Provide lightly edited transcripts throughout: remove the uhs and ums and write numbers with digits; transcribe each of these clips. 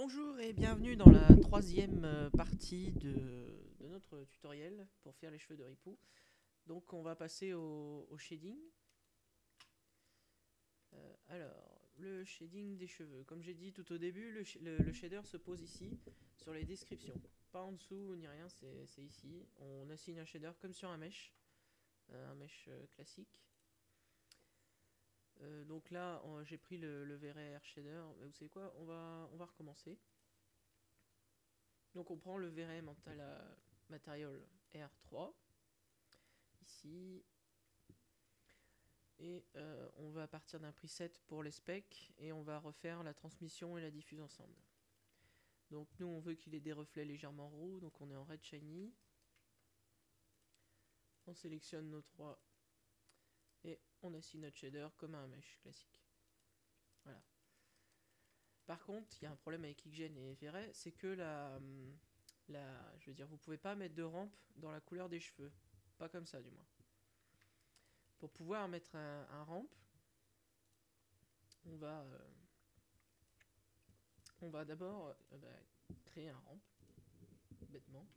Bonjour et bienvenue dans la troisième partie de notre tutoriel pour faire les cheveux de Ripou. Donc on va passer au shading. Alors, le shading des cheveux. Comme j'ai dit tout au début, le shader se pose ici sur les descriptions. Pas en dessous ni rien, c'est ici. On assigne un shader comme sur un mesh classique. Donc là, j'ai pris le VRR shader. Vous savez quoi, on va recommencer. Donc on prend le VRM Material R3 ici et on va partir d'un preset pour les specs et on va refaire la transmission et la diffuse ensemble. Donc nous on veut qu'il ait des reflets légèrement roux, donc on est en red shiny. On sélectionne nos trois et on assigne notre shader comme un mesh classique. Voilà. Par contre, il y a un problème avec Xgen et VRay, c'est que je veux dire, vous pouvez pas mettre de rampe dans la couleur des cheveux. Pas comme ça du moins. Pour pouvoir mettre un ramp, on va, euh, on va d'abord créer un ramp, bêtement.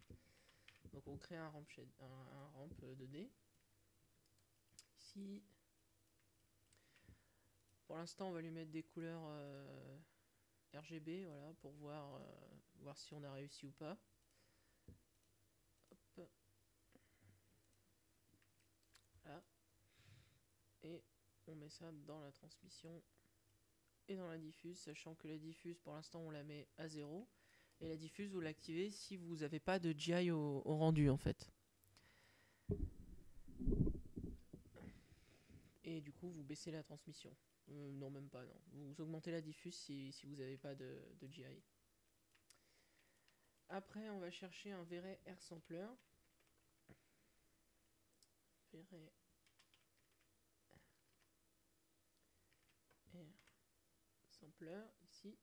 Donc on crée un ramp, un ramp 2D. Ici, pour l'instant, on va lui mettre des couleurs RGB, voilà, pour voir si on a réussi ou pas. Hop. Voilà. Et on met ça dans la transmission et dans la diffuse, sachant que la diffuse, pour l'instant, on la met à 0. Et la diffuse, vous l'activez si vous n'avez pas de GI au rendu, en fait. Et du coup, vous baissez la transmission. Non, même pas, non. Vous augmentez la diffuse si vous n'avez pas de GI. Après, on va chercher un V-Ray Air Sampler. V-Ray Air Sampler, ici.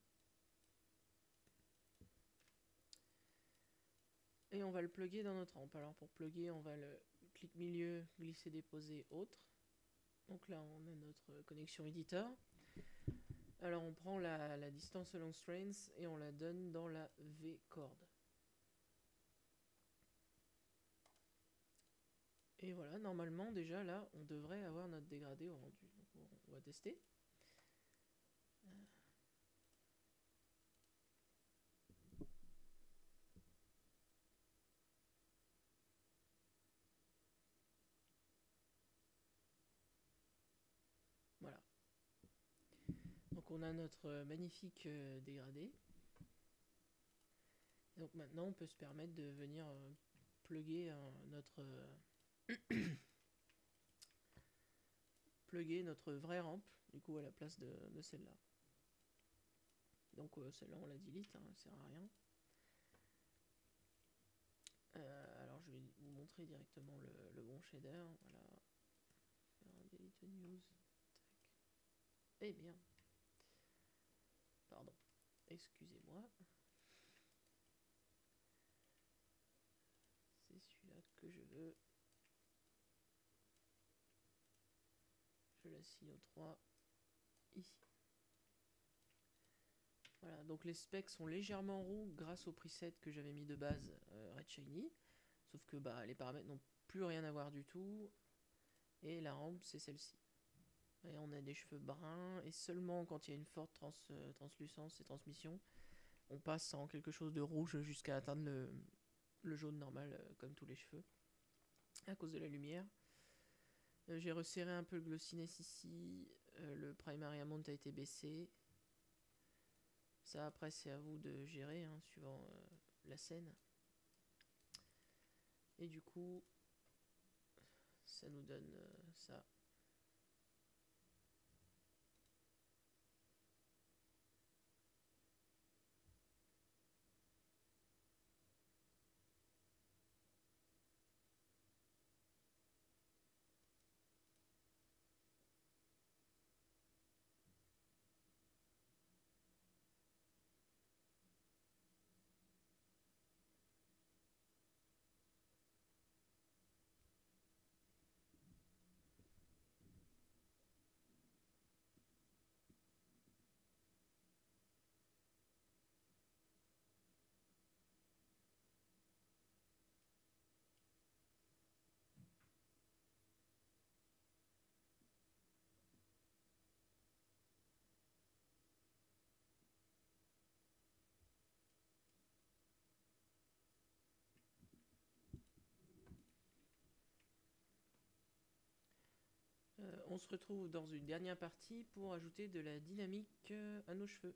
Et on va le plugger dans notre rampe. Alors pour plugger, on va le clic milieu, glisser, déposer, autre. Donc là, on a notre connexion éditeur. Alors on prend la distance along strains et on la donne dans la V-chord. Et voilà, normalement déjà là, on devrait avoir notre dégradé au rendu. Donc on va tester. Voilà. Donc on a notre magnifique dégradé. Et donc maintenant on peut se permettre de venir plugger plugger notre vraie rampe du coup à la place de celle-là. Donc celle-là on la delete, hein, elle sert à rien. Alors je vais vous montrer directement le bon shader. Voilà. Faire un delete news. Tac. Eh bien. Pardon. Excusez-moi. C'est celui-là que je veux. Je l'assigne au 3 ici. Voilà, donc les specs sont légèrement roux grâce au preset que j'avais mis de base Red Shiny. Sauf que bah, les paramètres n'ont plus rien à voir du tout. Et la rampe, c'est celle-ci. Et on a des cheveux bruns. Et seulement quand il y a une forte translucence et transmission, on passe en quelque chose de rouge jusqu'à atteindre le jaune normal, comme tous les cheveux. À cause de la lumière. J'ai resserré un peu le glossiness ici. Le primary amount a été baissé. Ça, après, c'est à vous de gérer, hein, suivant la scène. Et du coup, ça nous donne ça. On se retrouve dans une dernière partie pour ajouter de la dynamique à nos cheveux.